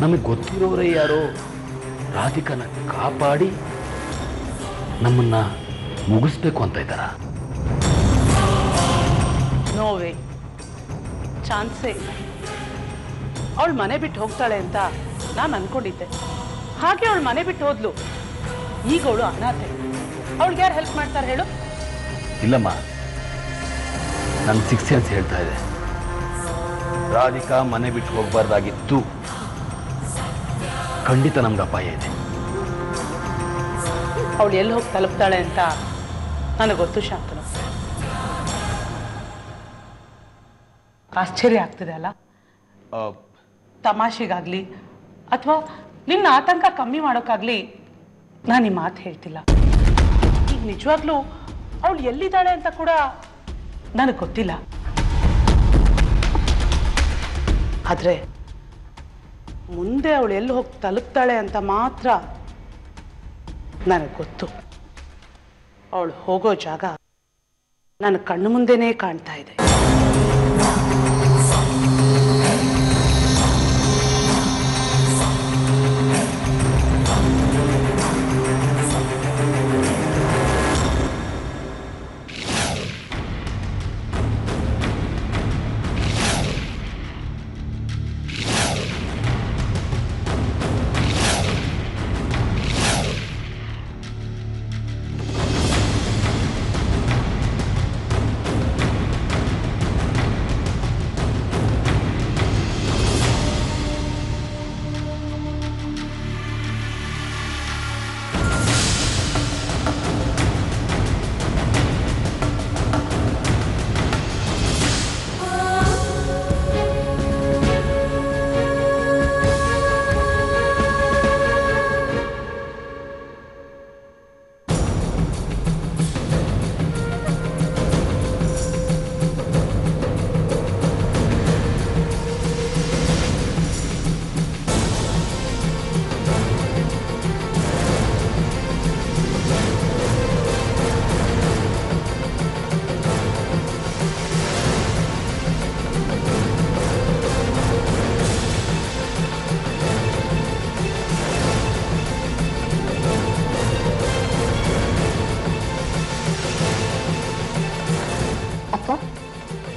ನಮಗೆ ಗೊತ್ತಿರೋರೇ ಯಾರೋ ರಾಧಿಕನ ಕಾಪಾಡಿ ನಮ್ಮನ್ನ ಮುಗಿಸ್ಬೇಕು ಅಂತ ಇದ್ದಾರ? ನೋವೇ ಚಾನ್ಸೇ ಇಲ್ಲ. ಅವಳು ಮನೆ ಬಿಟ್ಟು ಹೋಗ್ತಾಳೆ ಅಂತ ನಾನು ಅನ್ಕೊಂಡಿದ್ದೆ. ಹಾಗೆ ಅವಳು ಮನೆ ಬಿಟ್ಟು ಹೋದ್ಲು. ಈಗ ಅವಳು ಅನಾಥೆ. ಅವಳಿಗೆ ಯಾರು ಹೆಲ್ಪ್ ಮಾಡ್ತಾರೆ ಹೇಳು? ಇಲ್ಲಮ್ಮ, ನನ್ನ ಸಿಕ್ಸ್ ಸೆನ್ಸ್ ಹೇಳ್ತಾ ಇದೆ, ರಾಧಿಕಾ ಮನೆ ಬಿಟ್ಟು ಹೋಗ್ಬಾರ್ದಾಗಿತ್ತು. ಖಂಡಿತ ನಮ್ಗೆ ಅಪಾಯ ಇದೆ. ಅವಳು ಎಲ್ಲಿ ಹೋಗಿ ತಲುಪ್ತಾಳೆ ಅಂತ ನನಗೆ ಗೊತ್ತು ಶಾಂತನು. ಆಶ್ಚರ್ಯ ಆಗ್ತಿದೆ ಅಲ್ಲ? ತಮಾಷೆಗಾಗ್ಲಿ ಅಥವಾ ನಿನ್ನ ಆತಂಕ ಕಮ್ಮಿ ಮಾಡೋಕ್ಕಾಗ್ಲಿ ನಾನು ಈ ಮಾತು ಹೇಳ್ತಿಲ್ಲ. ಈಗ ನಿಜವಾಗ್ಲೂ ಅವಳು ಎಲ್ಲಿದ್ದಾಳೆ ಅಂತ ಕೂಡ ನನಗೆ ಗೊತ್ತಿಲ್ಲ. ಆದ್ರೆ ಮುಂದೆ ಅವಳು ಎಲ್ಲಿ ಹೋಗಿ ತಲುಪ್ತಾಳೆ ಅಂತ ಮಾತ್ರ ನನಗೆ ಗೊತ್ತು. ಅವಳು ಹೋಗೋ ಜಾಗ ನನ್ನ ಕಣ್ಣು ಮುಂದೆನೇ ಕಾಣ್ತಾ ಇದೆ.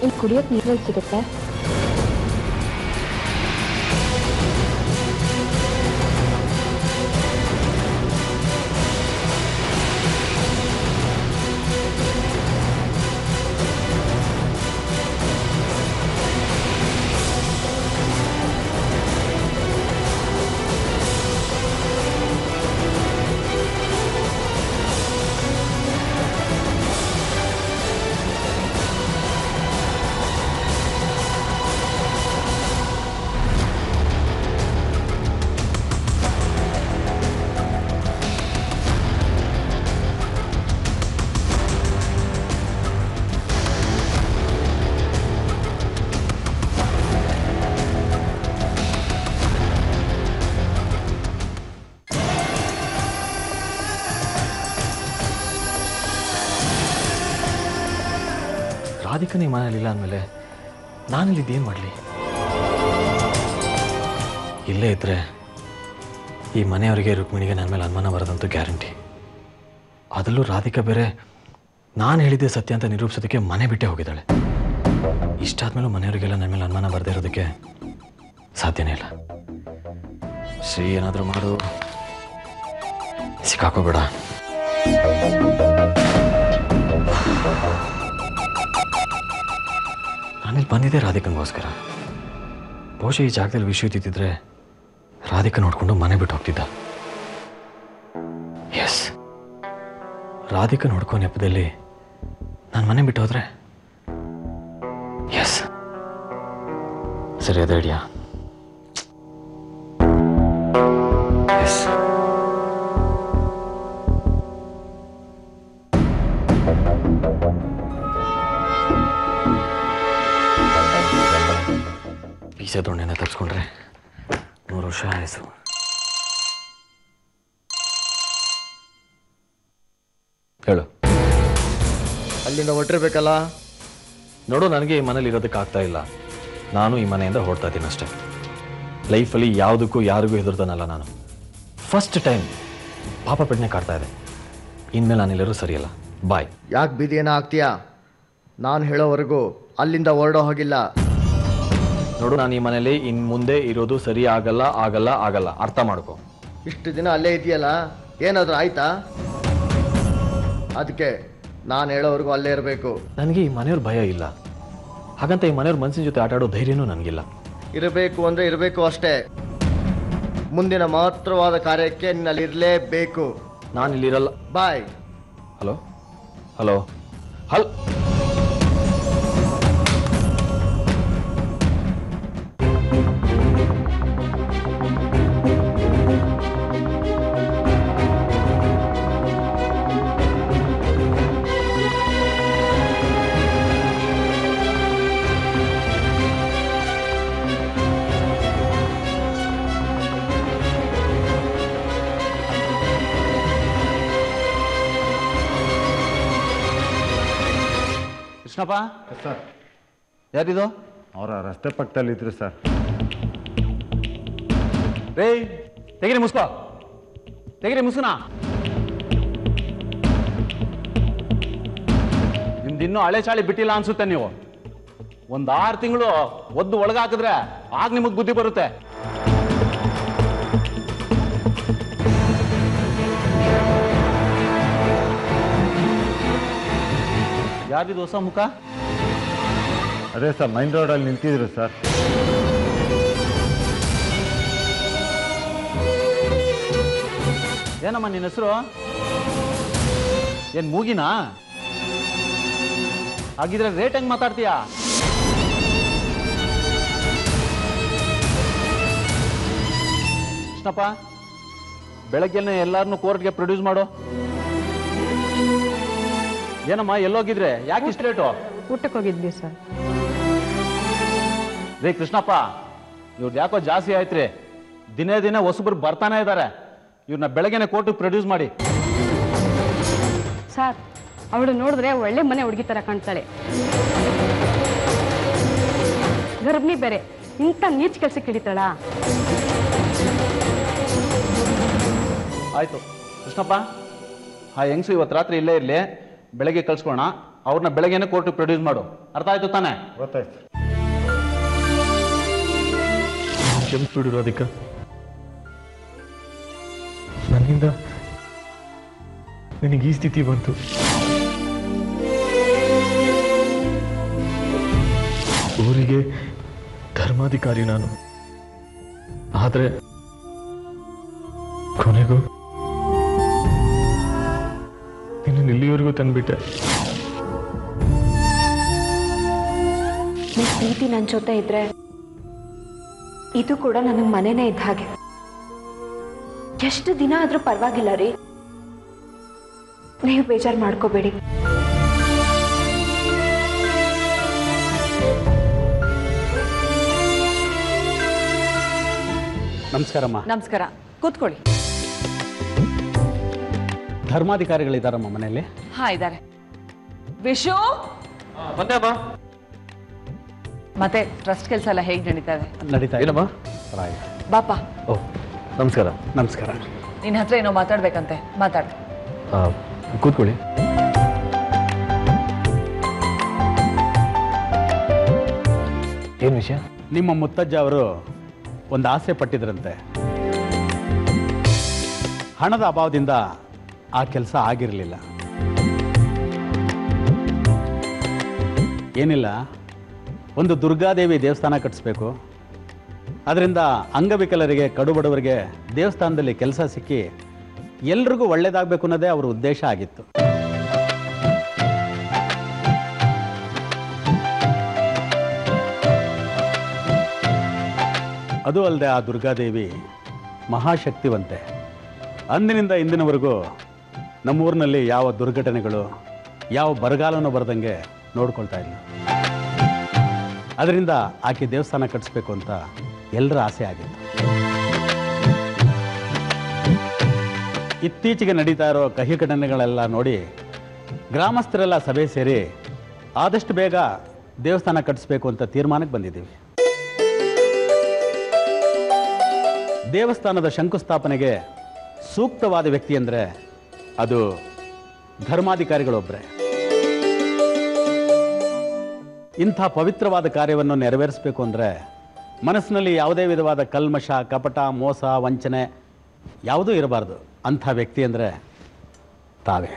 ಇಲ್ಲಿ ಕುಡಿಯೋಕೆ ನೀರಲ್ಲಿ ಸಿಗುತ್ತೆ? ರಾಧಿಕನೇ ಮನೇಲಿಲ್ಲ ಅಂದಮೇಲೆ ನಾನಿಲ್ಲಿದ್ದೇನು ಮಾಡಲಿ? ಇಲ್ಲೇ ಇದ್ದರೆ ಈ ಮನೆಯವರಿಗೆ ರುಕ್ಮಿಣಿಗೆ ನನ್ನ ಮೇಲೆ ಅನುಮಾನ ಬರೋದಂತೂ ಗ್ಯಾರಂಟಿ. ಅದರಲ್ಲೂ ರಾಧಿಕಾ ಬೇರೆ ನಾನು ಹೇಳಿದ್ದೆ ಸತ್ಯ ಅಂತ ನಿರೂಪಿಸೋದಕ್ಕೆ ಮನೆ ಬಿಟ್ಟೇ ಹೋಗಿದ್ದಾಳೆ. ಇಷ್ಟಾದ್ಮೇಲೂ ಮನೆಯವರಿಗೆಲ್ಲ ನನ್ನ ಮೇಲೆ ಅನುಮಾನ ಬರದೇ ಇರೋದಕ್ಕೆ ಸಾಧ್ಯನೇ ಇಲ್ಲ. ಶ್ರೀ ಏನಾದರೂ ಮಾಡು, ಸಿಕ್ಕಾಕೋಬೇಡ. ನಾನಿಲ್ಲಿ ಬಂದಿದ್ದೆ ರಾಧಿಕನಿಗೋಸ್ಕರ. ಬಹುಶಃ ಈ ಜಾಗದಲ್ಲಿ ವಿಷಯ ಇದ್ದಿದ್ರೆ ರಾಧಿಕಾ ನೋಡಿಕೊಂಡು ಮನೆ ಬಿಟ್ಟು ಹೋಗ್ತಿದ್ದ. ಎಸ್, ರಾಧಿಕಾ ನೋಡ್ಕೋ ನೆಪದಲ್ಲಿ ನಾನು ಮನೆ ಬಿಟ್ಟು ಹೋದ್ರೆ ಎಸ್, ಸರಿ ಅದ ಐಡಿಯಾ. ಎಸ್, ಬೀಜ ದೊಣ್ಣೆನ ತಪ್ಪಿಸ್ಕೊಂಡ್ರೆ 100 ವರ್ಷ ಆಯಸ್ಸು. ಹೇಳು, ಅಲ್ಲಿಂದ ಹೊರಟಿರ್ಬೇಕಲ್ಲ? ನೋಡು, ನನಗೆ ಈ ಮನೇಲಿ ಇರೋದಕ್ಕೆ ಆಗ್ತಾ ಇಲ್ಲ. ನಾನು ಈ ಮನೆಯಿಂದ ಹೊರಡ್ತಾ ಇದ್ದೀನಿ ಅಷ್ಟೇ. ಲೈಫಲ್ಲಿ ಯಾವುದಕ್ಕೂ ಯಾರಿಗೂ ಹೆದರ್ತಾನಲ್ಲ ನಾನು. ಫಸ್ಟ್ ಟೈಮ್ ಪಾಪ ಪ್ರಜ್ಞೆ ಕಾಡ್ತಾ ಇದೆ. ಇನ್ಮೇಲೆ ನಾನೆಲ್ಲರೂ ಸರಿಯಲ್ಲ. ಬಾಯ್. ಯಾಕೆ ಬಿದಿಯೇನ ಆಗ್ತೀಯಾ? ನಾನು ಹೇಳೋವರೆಗೂ ಅಲ್ಲಿಂದ ಹೊರಡೋ ಹೋಗಿಲ್ಲ. ನೋಡು, ನಾನು ಈ ಮನೇಲಿ ಇನ್ನು ಮುಂದೆ ಇರೋದು ಸರಿ ಆಗಲ್ಲ ಆಗಲ್ಲ ಆಗಲ್ಲ. ಅರ್ಥ ಮಾಡ್ಕೊ. ಇಷ್ಟು ದಿನ ಅಲ್ಲೇ ಇದೆಯಲ್ಲ, ಏನಾದರೂ ಆಯ್ತಾ? ಅದಕ್ಕೆ ನಾನು ಹೇಳೋವರೆಗೂ ಅಲ್ಲೇ ಇರಬೇಕು. ನನಗೆ ಈ ಮನೆಯವ್ರ ಭಯ ಇಲ್ಲ, ಹಾಗಂತ ಈ ಮನೆಯವ್ರ ಮನಸ್ಸಿನ ಜೊತೆ ಆಟ ಆಡೋ ಧೈರ್ಯನೂ ನನಗಿಲ್ಲ. ಇರಬೇಕು ಅಂದರೆ ಇರಬೇಕು ಅಷ್ಟೇ. ಮುಂದಿನ ಮಹತ್ತರವಾದ ಕಾರ್ಯಕ್ಕೆ ನಿನ್ನಲ್ಲಿ ಇರಲೇಬೇಕು. ನಾನು ಇಲ್ಲಿರಲ್ಲ. ಬಾಯ್. ಹಲೋ ಹಲೋ ಹಲ್ ಕೃಷ್ಣಪ್ಪ ಸರ್, ಯಾರಿದು? ಅವರ ರಸ್ತೆ ಪಕ್ಕದಲ್ಲಿದ್ರು ಸರ್. ರೇ ತೆಗಿರಿ ಮುಸ್ಕೋ, ತೆಗಿರಿ ಮುಸ್ಕುನ. ನಿಮ್ದಿನ್ನೂ ಹಳೆ ಚಾಳಿ ಬಿಟ್ಟಿಲ್ಲ ಅನ್ಸುತ್ತೆ. ನೀವು ಒಂದು 6 ತಿಂಗಳು ಒದ್ದು ಒಳಗಾಕಿದ್ರೆ ಆಗ ನಿಮಗೆ ಬುದ್ಧಿ ಬರುತ್ತೆ. ಯಾರಿದು ಹೊಸ ಮುಖ? ಅದೇ ಸರ್, ಮೈನ್ ರೋಡಲ್ಲಿ ನಿಂತಿದ್ರು ಸರ್. ಏನಮ್ಮ ನಿನ್ನ ಹೆಸರು? ಏನ್ ಮೂಗಿನಾ? ಹಾಗಿದ್ರೆ ರೇಟ್ ಹೆಂಗ್ ಮಾತಾಡ್ತೀಯಾ? ಕೃಷ್ಣಪ್ಪ, ಬೆಳಗ್ಗೆನೆ ಎಲ್ಲಾರನ್ನೂ ಕೋರ್ಟ್ಗೆ ಪ್ರೊಡ್ಯೂಸ್ ಮಾಡು. ಏನಮ್ಮ ಎಲ್ಲೋಗಿದ್ರೆ? ಯಾಕೆ ಇಷ್ಟು ಲೇಟು? ಊಟಕ್ಕೆ ಹೋಗಿದ್ವಿ ಸರ್. ರೇ ಕೃಷ್ಣಪ್ಪ, ಇವ್ರದ್ದು ಯಾಕೋ ಜಾಸ್ತಿ ಆಯ್ತ್ರಿ. ದಿನೇ ದಿನೇ ಹೊಸಬ್ರು ಬರ್ತಾನೆ ಇದ್ದಾರೆ. ಇವ್ರನ್ನ ಬೆಳಗ್ಗೆನೆ ಕೋರ್ಟಿಗೆ ಪ್ರೊಡ್ಯೂಸ್ ಮಾಡಿ. ಸರ್, ಅವಳು ನೋಡಿದ್ರೆ ಒಳ್ಳೆ ಮನೆ ಹುಡುಗಿ ಥರ ಕಾಣ್ತಾಳೆ. ಗರ್ಭಿಣಿ ಬೇರೆ, ಇಂಥ ನೀಚ್ ಕೆಲ್ಸಕ್ಕೆ ಹಿಡಿತಾಳ? ಆಯ್ತು ಕೃಷ್ಣಪ್ಪ, ಆ ಹೆಂಗಸು ಇವತ್ತು ರಾತ್ರಿ ಇಲ್ಲೇ ಇರಲಿ. ಬೆಳಗ್ಗೆ ಕಳ್ಸ್ಕೋಣ. ಅವ್ರನ್ನ ಬೆಳಗ್ಗೆನೆ ಕೋರ್ಟಿಗೆ ಪ್ರೊಡ್ಯೂಸ್ ಮಾಡು. ಅರ್ಥ ಆಯ್ತು ತಾನೆ? ಗೊತ್ತಾಯ್ತು. ಕ್ಷಮಿಸ್ಬಿಡು ರಾಧಿಕಾ, ನನ್ನಿಂದ ನನಗೆ ಈ ಸ್ಥಿತಿ ಬಂತು. ಊರಿಗೆ ಧರ್ಮಾಧಿಕಾರಿ ನಾನು. ಆದರೆ ಕೊನೆಗೂ ನಿನ್ನ ಇಲ್ಲಿವರೆಗೂ ತಂದ್ಬಿಟ್ಟೆ. ನಿಮ್ಮ ಪ್ರೀತಿ ನನ್ನ ಜೊತೆ ಇದ್ರೆ ಇದು ಕೂಡ ನನಗೆ ಮನೆನೇ ಇದ್ದ ಹಾಗೆ. ಎಷ್ಟು ದಿನ ಆದ್ರೂ ಪರವಾಗಿಲ್ಲ ರೀ, ನೀವು ಬೇಜಾರು ಮಾಡ್ಕೋಬೇಡಿ. ನಮಸ್ಕಾರಮ್ಮ. ನಮಸ್ಕಾರ, ಕೂತ್ಕೊಳ್ಳಿ. ಧರ್ಮಾಧಿಕಾರಿಗಳಿದ್ದಾರಮ್ಮ ಮನೆಯಲ್ಲಿ? ಹಾ, ಇದ್ದಾರೆ. ವಿಶು, ಮತ್ತೆ ಟ್ರಸ್ಟ್ ಕೆಲಸ ಎಲ್ಲ ಹೇಗೆ ನಡೀತಾ ಇದೆ? ನಡೀತಾ ಏನಮ್ಮ? ಬಾಪ. ಓ, ನಮಸ್ಕಾರ. ನಮಸ್ಕಾರ. ನಿನ್ನ ಹತ್ರ ಏನೋ ಮಾತಾಡ್ಬೇಕಂತೆ, ಮಾತಾಡ. ಕೂತ್ಕೊಳ್ಳಿ. ಏನು ವಿಷಯ? ನಿಮ್ಮ ಮುತ್ತಜ್ಜ ಅವರು ಒಂದು ಆಸೆ ಪಟ್ಟಿದ್ರಂತೆ. ಹಣದ ಅಭಾವದಿಂದ ಆ ಕೆಲಸ ಆಗಿರಲಿಲ್ಲ. ಏನಿಲ್ಲ, ಒಂದು ದುರ್ಗಾದೇವಿ ದೇವಸ್ಥಾನ ಕಟ್ಟಿಸ್ಬೇಕು. ಅದರಿಂದ ಅಂಗವಿಕಲರಿಗೆ, ಕಡುಬಡವರಿಗೆ ದೇವಸ್ಥಾನದಲ್ಲಿ ಕೆಲಸ ಸಿಕ್ಕಿ ಎಲ್ರಿಗೂ ಒಳ್ಳೇದಾಗಬೇಕು ಅನ್ನೋದೇ ಅವರ ಉದ್ದೇಶ ಆಗಿತ್ತು. ಅದು ಅಲ್ಲದೆ ಆ ದುರ್ಗಾದೇವಿ ಮಹಾಶಕ್ತಿವಂತೆ. ಅಂದಿನಿಂದ ಇಂದಿನವರೆಗೂ ನಮ್ಮೂರಿನಲ್ಲಿ ಯಾವ ದುರ್ಘಟನೆಗಳು, ಯಾವ ಬರಗಾಲನೂ ಬರದಂಗೆ ನೋಡ್ಕೊಳ್ತಾ ಇಲ್ಲ. ಅದರಿಂದ ಆಕೆ ದೇವಸ್ಥಾನ ಕಟ್ಟಿಸ್ಬೇಕು ಅಂತ ಎಲ್ಲರ ಆಸೆ ಆಗಿತ್ತು. ಇತ್ತೀಚೆಗೆ ನಡೀತಾ ಇರೋ ಕಹಿ ಘಟನೆಗಳೆಲ್ಲ ನೋಡಿ ಗ್ರಾಮಸ್ಥರೆಲ್ಲ ಸಭೆ ಸೇರಿ ಆದಷ್ಟು ಬೇಗ ದೇವಸ್ಥಾನ ಕಟ್ಟಿಸ್ಬೇಕು ಅಂತ ತೀರ್ಮಾನಕ್ಕೆ ಬಂದಿದ್ದೀವಿ. ದೇವಸ್ಥಾನದ ಶಂಕುಸ್ಥಾಪನೆಗೆ ಸೂಕ್ತವಾದ ವ್ಯಕ್ತಿ ಅಂದರೆ ಅದು ಧರ್ಮಾಧಿಕಾರಿಗಳೊಬ್ಬರೇ. ಇಂಥ ಪವಿತ್ರವಾದ ಕಾರ್ಯವನ್ನು ನೆರವೇರಿಸಬೇಕು ಅಂದರೆ ಮನಸ್ಸಿನಲ್ಲಿ ಯಾವುದೇ ವಿಧವಾದ ಕಲ್ಮಶ, ಕಪಟ, ಮೋಸ, ವಂಚನೆ ಯಾವುದೂ ಇರಬಾರ್ದು. ಅಂಥ ವ್ಯಕ್ತಿ ಅಂದರೆ ತಾವೇ.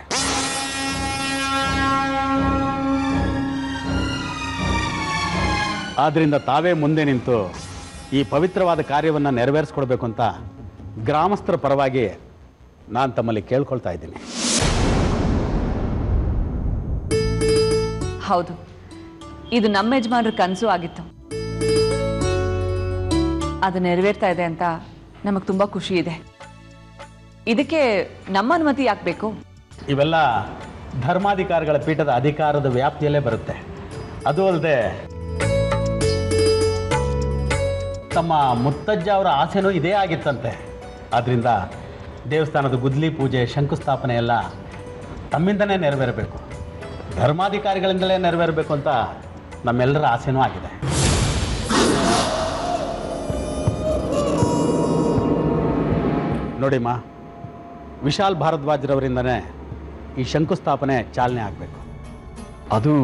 ಆದ್ದರಿಂದ ತಾವೇ ಮುಂದೆ ನಿಂತು ಈ ಪವಿತ್ರವಾದ ಕಾರ್ಯವನ್ನು ನೆರವೇರಿಸ್ಕೊಡ್ಬೇಕು ಅಂತ ಗ್ರಾಮಸ್ಥರ ಪರವಾಗಿ ನಾನು ತಮ್ಮಲ್ಲಿ ಕೇಳ್ಕೊಳ್ತಾ ಇದ್ದೀನಿ. ಹೌದು, ಇದು ನಮ್ಮ ಯಜಮಾನ್ರ ಕನಸು ಆಗಿತ್ತು. ಅದು ನೆರವೇರ್ತಾ ಇದೆ ಅಂತ ನಮಗೆ ತುಂಬ ಖುಷಿ ಇದೆ. ಇದಕ್ಕೆ ನಮ್ಮ ಅನುಮತಿ ಯಾಕೆ ಬೇಕು? ಇವೆಲ್ಲ ಧರ್ಮಾಧಿಕಾರಿಗಳ ಪೀಠದ ಅಧಿಕಾರದ ವ್ಯಾಪ್ತಿಯಲ್ಲೇ ಬರುತ್ತೆ. ಅದು ಅಲ್ಲದೆ ತಮ್ಮ ಮುತ್ತಜ್ಜ ಅವರ ಆಸೆನೂ ಇದೇ ಆಗಿತ್ತಂತೆ. ಆದ್ದರಿಂದ ದೇವಸ್ಥಾನದ ಗುದ್ಲಿ ಪೂಜೆ, ಶಂಕುಸ್ಥಾಪನೆ ಎಲ್ಲ ತಮ್ಮಿಂದನೇ ನೆರವೇರಬೇಕು, ಧರ್ಮಾಧಿಕಾರಿಗಳಿಂದಲೇ ನೆರವೇರಬೇಕು ಅಂತ ನಮ್ಮೆಲ್ಲರ ಆಸೆನೂ ಆಗಿದೆ. ನೋಡಿಮ್ಮ, ವಿಶಾಲ್ ಭಾರದ್ವಾಜ್ರವರಿಂದನೇ ಈ ಶಂಕುಸ್ಥಾಪನೆ ಚಾಲನೆ ಆಗಬೇಕು. ಅದು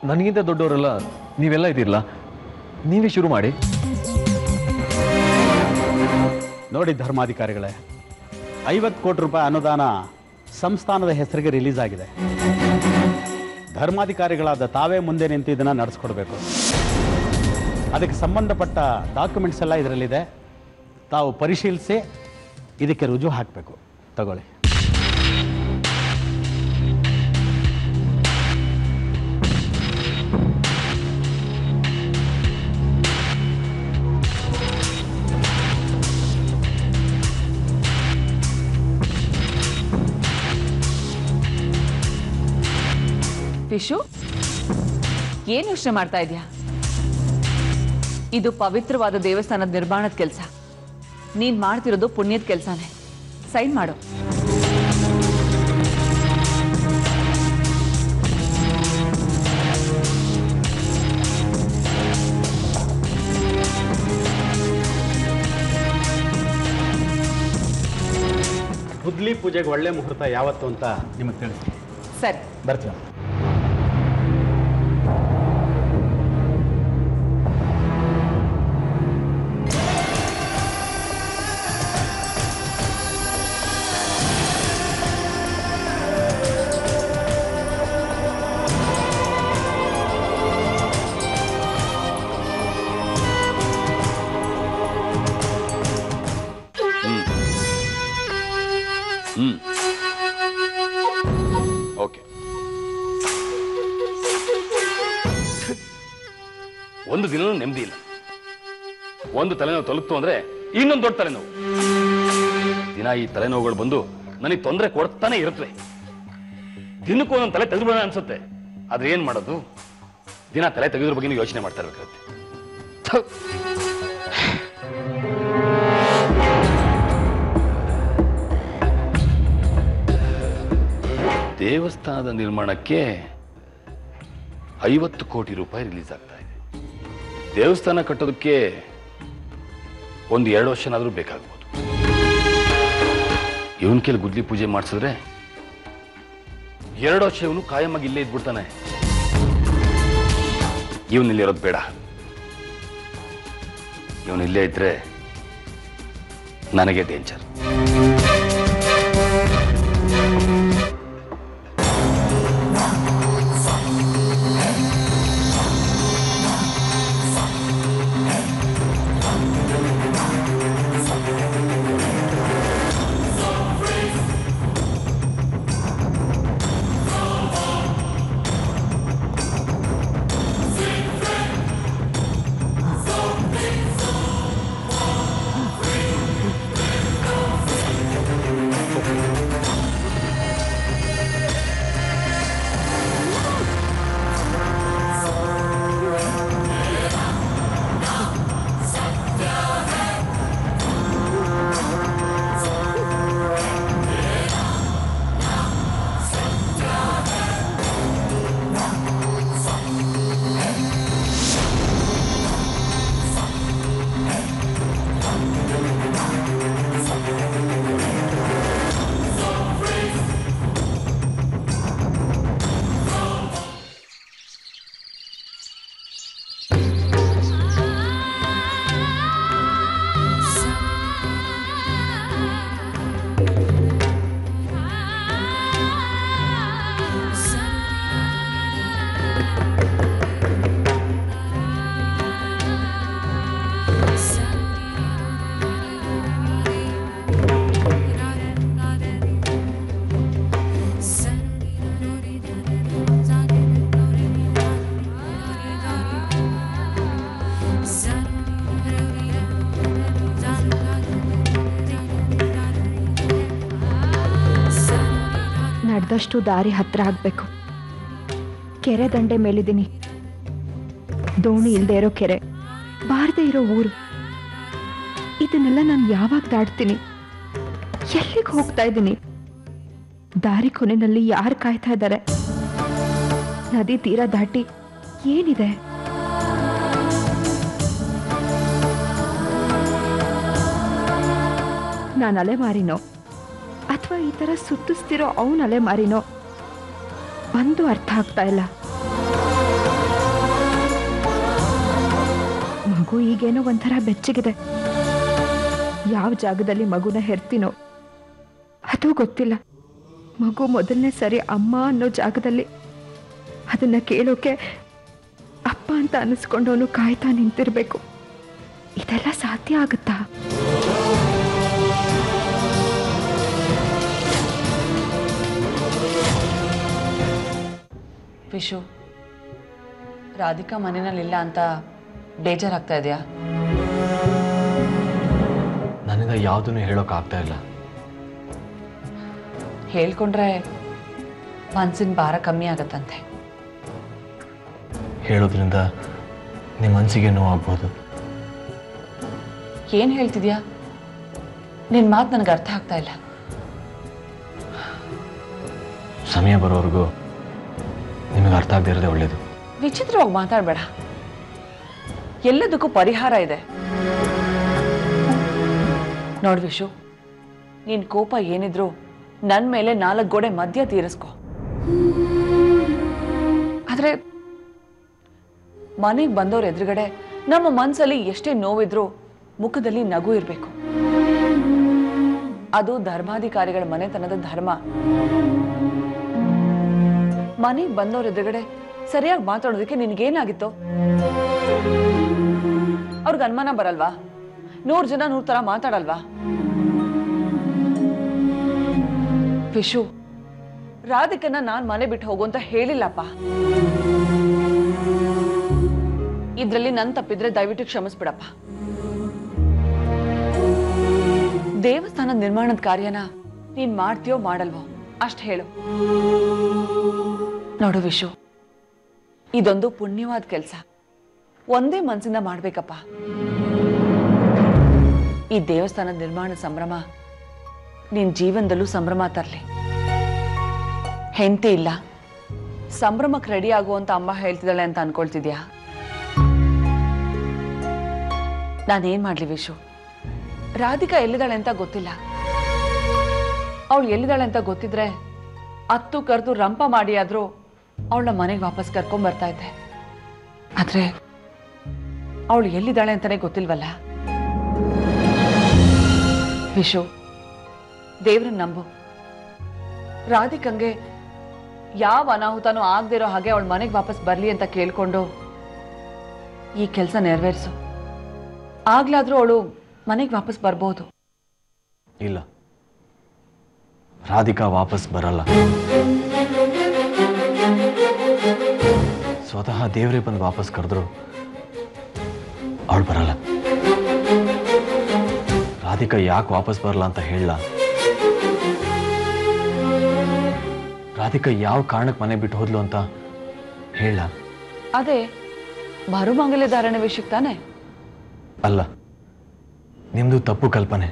ನನಗಿಂತ ದೊಡ್ಡವರೆಲ್ಲ ನೀವೆಲ್ಲ ಇದ್ದೀರಲ್ಲ, ನೀವೇ ಶುರು ಮಾಡಿ. ನೋಡಿ ಧರ್ಮಾಧಿಕಾರಿಗಳೇ, 50 ಕೋಟಿ ರೂಪಾಯಿ ಅನುದಾನ ಸಂಸ್ಥಾನದ ಹೆಸರಿಗೆ ರಿಲೀಸ್ ಆಗಿದೆ. ಧರ್ಮಾಧಿಕಾರಿಗಳಾದ ತಾವೇ ಮುಂದೆ ನಿಂತು ಇದನ್ನು ನಡೆಸ್ಕೊಡ್ಬೇಕು. ಅದಕ್ಕೆ ಸಂಬಂಧಪಟ್ಟ ಡಾಕ್ಯುಮೆಂಟ್ಸ್ ಎಲ್ಲ ಇದರಲ್ಲಿದೆ. ತಾವು ಪರಿಶೀಲಿಸಿ ಇದಕ್ಕೆ ರುಜು ಹಾಕಬೇಕು. ತಗೊಳ್ಳಿ. ಪಿಶು, ಏನು ಯೋಚನೆ ಮಾಡ್ತಾ ಇದೆಯಾ? ಇದು ಪವಿತ್ರವಾದ ದೇವಸ್ಥಾನದ ನಿರ್ಮಾಣದ ಕೆಲಸ. ನೀನ್ ಮಾಡ್ತಿರೋದು ಪುಣ್ಯದ ಕೆಲಸನೇ. ಸೈನ್ ಮಾಡು. ಗುದ್ಲಿ ಪೂಜೆಗೆ ಒಳ್ಳೆ ಮುಹೂರ್ತ ಯಾವತ್ತು ಅಂತ ನಿಮಗೆ ತಿಳಿಸಿ. ಸರಿ, ಬರ್ತೀವಿ. ಓಕೆ. ಒಂದು ದಿನ ನೆಮ್ಮದಿ ಇಲ್ಲ. ಒಂದು ತಲೆನೋವು ತೊಲಗ್ತು ಅಂದ್ರೆ ಇನ್ನೊಂದು ದೊಡ್ಡ ತಲೆನೋವು. ದಿನ ಈ ತಲೆನೋವುಗಳು ಬಂದು ನನಗೆ ತೊಂದರೆ ಕೊಡ್ತಾನೆ ಇರುತ್ತವೆ. ದಿನಕ್ಕೂ ಒಂದೊಂದು ತಲೆ ತೆಗೆದುಬಿಡೋಣ ಅನ್ಸುತ್ತೆ. ಆದ್ರೆ ಏನ್ ಮಾಡೋದು? ದಿನ ತಲೆ ತೆಗೆದ್ರ ಬಗ್ಗೆ ಯೋಚನೆ ಮಾಡ್ತಾ ಇರ್ಬೇಕಾಗುತ್ತೆ. ದೇವಸ್ಥಾನದ ನಿರ್ಮಾಣಕ್ಕೆ 50 ಕೋಟಿ ರೂಪಾಯಿ ರಿಲೀಸ್ ಆಗ್ತಾ ಇದೆ. ದೇವಸ್ಥಾನ ಕಟ್ಟೋದಕ್ಕೆ 1-2 ವರ್ಷನಾದ್ರೂ ಬೇಕಾಗ್ಬೋದು. ಇವನ್ ಕೇಳಿ ಗುದ್ಲಿ ಪೂಜೆ ಮಾಡಿಸಿದ್ರೆ 2 ವರ್ಷ ಇವನು ಕಾಯಮಾಗಿ ಇಲ್ಲೇ ಇದ್ಬಿಡ್ತಾನೆ. ಇವನಿಲ್ಲಿರೋದು ಬೇಡ. ಇವನಿಲ್ಲೇ ಇದ್ರೆ ನನಗೆ ಡೇಂಜರ್. ನಡೆದಷ್ಟು ದಾರಿ ಹತ್ರ ಆಗಬೇಕು. ಕೆರೆ ದಂಡೆ ಮೇಲಿದ್ದೀನಿ. ದೋಣಿ ಇಲ್ಲದೆ ಇರೋ ಕೆರೆ, ಬಾರದೆ ಇರೋ ಊರು. ಇದನ್ನೆಲ್ಲ ನಾನು ಯಾವಾಗ ದಾಟ್ತೀನಿ? ಎಲ್ಲಿಗೆ ಹೋಗ್ತಾ ಇದ್ದೀನಿ? ದಾರಿ ಕೊನೆಯಲ್ಲಿ ಯಾರು ಕಾಯ್ತಾ ಇದ್ದಾರೆ? ನದಿ ತೀರ ದಾಟಿ ಏನಿದೆ? ನಾನು ಅಲೆಮಾರಿನೋ ಅಥವಾ ಈ ತರ ಸುತ್ತಿಸ್ತಿರೋ ಅವನ ಅಲೆಮಾರಿನೋ ಒಂದು ಅರ್ಥ ಆಗ್ತಾ ಇಲ್ಲ. ಮಗು ಈಗೇನೋ ಒಂಥರ ಬೆಚ್ಚಗಿದೆ. ಯಾವ ಜಾಗದಲ್ಲಿ ಮಗುನ ಹೆರ್ತೀನೋ ಅದು ಗೊತ್ತಿಲ್ಲ. ಮಗು ಮೊದಲನೇ ಸರಿ ಅಮ್ಮ ಅನ್ನೋ ಜಾಗದಲ್ಲಿ ಅದನ್ನ ಕೇಳೋಕೆ ಅಪ್ಪ ಅಂತ ಅನ್ನಿಸ್ಕೊಂಡವನು ಕಾಯ್ತಾ ನಿಂತಿರ್ಬೇಕು. ಇದೆಲ್ಲ ಸಾಧ್ಯ ಆಗುತ್ತಾ? ವಿಶು, ರಾಧಿಕಾ ಮನೆಯಲ್ಲಿಲ್ಲ ಅಂತ ಬೇಜಾರಾಗ್ತಾ ಇದೆಯಾ? ನನ್ನಿಂದ ಯಾವುದನ್ನು ಹೇಳೋಕ್ಕಾಗ್ತಾ ಇಲ್ಲ. ಹೇಳ್ಕೊಂಡ್ರೆ ಮನ್ಸಿನ ಭಾರ ಕಮ್ಮಿ ಆಗತ್ತಂತೆ. ಹೇಳೋದ್ರಿಂದ ನಿಮ್ಮ ಮನಸ್ಸಿಗೆ ನೋವಾಗ್ಬೋದು. ಏನು ಹೇಳ್ತಿದ್ಯಾ? ನಿನ್ನ ಮಾತು ನನಗೆ ಅರ್ಥ ಆಗ್ತಾ ಇಲ್ಲ. ಸಮಯ ಬರೋವರೆಗೂ ನಿಮಗೆ ಅರ್ಥ ಆಗದೆ ಇರೋದೇ ಒಳ್ಳೇದು. ವಿಚಿತ್ರವಾಗಿ ಮಾತಾಡಬೇಡ. ಎಲ್ಲದಕ್ಕೂ ಪರಿಹಾರ ಇದೆ. ನೋಡ್ ವಿಶು, ನಿನ್ ಕೋಪ ಏನಿದ್ರು ನನ್ನ ಮೇಲೆ 4 ಗೋಡೆ ಮಧ್ಯ ತೀರಿಸ್ಕೊ. ಆದ್ರೆ ಮನೆಗೆ ಬಂದವ್ರ ಎದುರುಗಡೆ ನಮ್ಮ ಮನಸ್ಸಲ್ಲಿ ಎಷ್ಟೇ ನೋವಿದ್ರು ಮುಖದಲ್ಲಿ ನಗು ಇರಬೇಕು. ಅದು ಧರ್ಮಾಧಿಕಾರಿಗಳ ಮನೆತನದ ಧರ್ಮ. ಮನೆಗೆ ಬಂದವ್ರ ಎದುರುಗಡೆ ಸರಿಯಾಗಿ ಮಾತಾಡೋದಕ್ಕೆ ನಿನ್ಗೇನಾಗಿತ್ತು? ಅವ್ರಿಗೆ ಅನುಮಾನ ಬರಲ್ವಾ? 100 ಜನ 100 ತರ ಮಾತಾಡಲ್ವಾ? ವಿಶು, ರಾಧಿಕನ್ನ ನಾನ್ ಮನೆ ಬಿಟ್ಟು ಹೋಗು ಅಂತ ಹೇಳಿಲ್ಲಪ್ಪ. ಇದ್ರಲ್ಲಿ ನನ್ ತಪ್ಪಿದ್ರೆ ದಯವಿಟ್ಟು ಕ್ಷಮಿಸ್ಬಿಡಪ್ಪ. ದೇವಸ್ಥಾನ ನಿರ್ಮಾಣದ ಕಾರ್ಯನ ನೀನ್ ಮಾಡ್ತೀಯೋ ಮಾಡಲ್ವೋ ಅಷ್ಟ್ ಹೇಳು. ನೋಡು ವಿಶು, ಇದೊಂದು ಪುಣ್ಯವಾದ ಕೆಲಸ. ಒಂದೇ ಮನಸ್ಸಿಂದ ಮಾಡ್ಬೇಕಪ್ಪ. ಈ ದೇವಸ್ಥಾನ ನಿರ್ಮಾಣ ಸಂಭ್ರಮ ನಿನ್ ಜೀವನದಲ್ಲೂ ಸಂಭ್ರಮ ತರ್ಲಿ. ಹೆಂಡತಿ ಇಲ್ಲ, ಸಂಭ್ರಮಕ್ಕೆ ರೆಡಿ ಆಗುವಂತ ಅಮ್ಮ ಹೇಳ್ತಿದ್ದಾಳೆ ಅಂತ ಅನ್ಕೊಳ್ತಿದ್ಯಾ? ನಾನೇನ್ ಮಾಡ್ಲಿ ವಿಶು? ರಾಧಿಕಾ ಎಲ್ಲಿದ್ದಾಳೆ ಅಂತ ಗೊತ್ತಿಲ್ಲ. ಅವಳು ಎಲ್ಲಿದ್ದಾಳೆ ಅಂತ ಗೊತ್ತಿದ್ರೆ ಅತ್ತು ಕರೆದು ರಂಪ ಮಾಡಿ ಆದ್ರೂ ಅವಳನ್ನ ಮನೆಗೆ ವಾಪಸ್ ಕರ್ಕೊಂಡ್ ಬರ್ತಾ ಇದ್ದೆ. ಆದ್ರೆ ಅವಳು ಎಲ್ಲಿದ್ದಾಳೆ ಅಂತಾನೆ ಗೊತ್ತಿಲ್ವಲ್ಲ. ವಿಶು, ದೇವ್ರನ್ನ ನಂಬು. ರಾಧಿಕಂಗೆ ಯಾವ ಅನಾಹುತನೂ ಆಗದಿರೋ ಹಾಗೆ ಅವಳ ಮನೆಗೆ ವಾಪಸ್ ಬರ್ಲಿ ಅಂತ ಕೇಳ್ಕೊಂಡು ಈ ಕೆಲಸ ನೆರವೇರಿಸು. ಆಗ್ಲಾದ್ರೂ ಅವಳು ಮನೆಗೆ ವಾಪಸ್ ಬರ್ಬೋದು. ಇಲ್ಲ, ರಾಧಿಕಾ ವಾಪಸ್ ಬರಲ್ಲ. ಸ್ವತಃ ದೇವರೇ ಬಂದು ವಾಪಸ್ ಕರೆದ್ರು ಅವಳು ಬರಲ್ಲ. ರಾಧಿಕಾ ಯಾಕೆ ವಾಪಸ್ ಬರಲ್ಲ ಅಂತ ಹೇಳಲ್ಲ. ರಾಧಿಕಾ ಯಾವ ಕಾರಣಕ್ಕೆ ಮನೆ ಬಿಟ್ಟು ಹೋದ್ಲು ಅಂತ ಹೇಳ. ಅದೇ ಮರುಮಂಗಲ್ಯ ಧಾರಣೆ ವಿಷಯಕ್ಕೆ ತಾನೆ? ಅಲ್ಲ, ನಿಮ್ದು ತಪ್ಪು ಕಲ್ಪನೆ.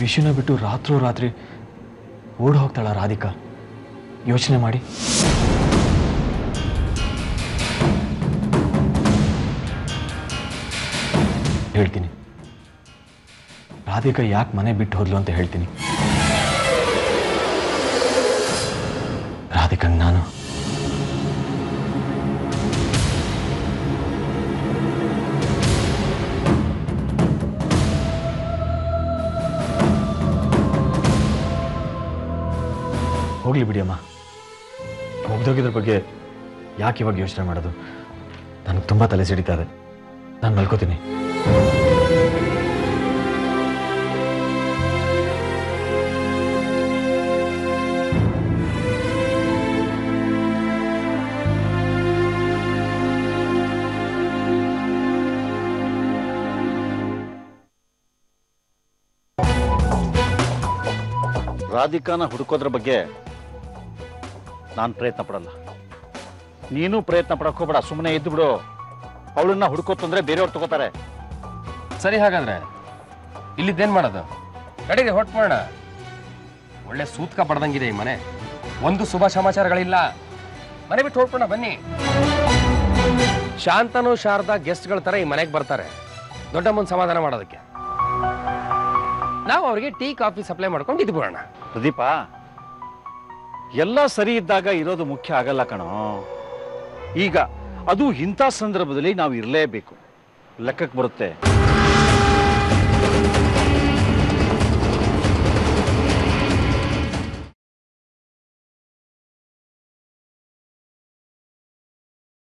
ವಿಷಯನ ಬಿಟ್ಟು ರಾತ್ರೋರಾತ್ರಿ ಓಡ್ ಹೋಗ್ತಾಳ ರಾಧಿಕಾ? ಯೋಚನೆ ಮಾಡಿ. ಹೇಳ್ತೀನಿ, ರಾಧಿಕಾ ಯಾಕೆ ಮನೆ ಬಿಟ್ಟು ಹೋದ್ಲು ಅಂತ ಹೇಳ್ತೀನಿ. ರಾಧಿಕಂಗೆ ನಾನು ಹೋಗ್ಲಿ ಬಿಡಿ ಅಮ್ಮ. ಮುಗ್ದೋಗಿದ್ರ ಬಗ್ಗೆ ಯಾಕೆ ಇವಾಗ ಯೋಚನೆ ಮಾಡೋದು? ನನಗೆ ತುಂಬ ತಲೆ ಸಿಡಿತಾ ಇದೆ. ನಾನು ಮಲ್ಕೋತೀನಿ. ರಾಧಿಕಾನ ಹುಡುಕೋದ್ರ ಬಗ್ಗೆ ನಾನು ಪ್ರಯತ್ನ ಪಡಲ್ಲ. ನೀನು ಪ್ರಯತ್ನ ಪಡಕ್ಕೆ ಹೋಗ್ಬೇಡ, ಸುಮ್ಮನೆ ಇದ್ದು ಬಿಡು. ಅವಳನ್ನ ಹುಡುಕೋತಂದ್ರೆ ಬೇರೆಯವ್ರು ತಗೋತಾರೆ. ಸರಿ, ಹಾಗಾದ್ರೆ ಇಲ್ಲಿದ್ದೇನ್ ಮಾಡೋದು? ನಡೀರಿ, ಹೊಟ್ಟು ಮಾಡೋಣ. ಒಳ್ಳೆ ಸೂತ್ಕ ಪಡ್ದಂಗಿದೆ ಈ ಮನೆ. ಒಂದು ಶುಭ ಸಮಾಚಾರಗಳಿಲ್ಲ. ಮನೆ ಬಿಟ್ಟು ಹೊಟ್ಬಿಡೋಣ ಬನ್ನಿ. ಶಾಂತನು ಶಾರದಾ ಗೆಸ್ಟ್ಗಳ ತರ ಈ ಮನೆಗೆ ಬರ್ತಾರೆ, ದೊಡ್ಡಮ್ಮನ ಸಮಾಧಾನ ಮಾಡೋದಕ್ಕೆ. ನಾವು ಅವ್ರಿಗೆ ಟೀ ಕಾಫಿ ಸಪ್ಲೈ ಮಾಡ್ಕೊಂಡು ಇದು ಬಿಡೋಣ. ಪ್ರದೀಪ, ಎಲ್ಲ ಸರಿ ಇದ್ದಾಗ ಇರೋದು ಮುಖ್ಯ ಆಗಲ್ಲ ಕಣೋ. ಈಗ ಅದು ಇಂಥ ಸಂದರ್ಭದಲ್ಲಿ ನಾವು ಇರಲೇಬೇಕು, ಲೆಕ್ಕಕ್ಕೆ ಬರುತ್ತೆ.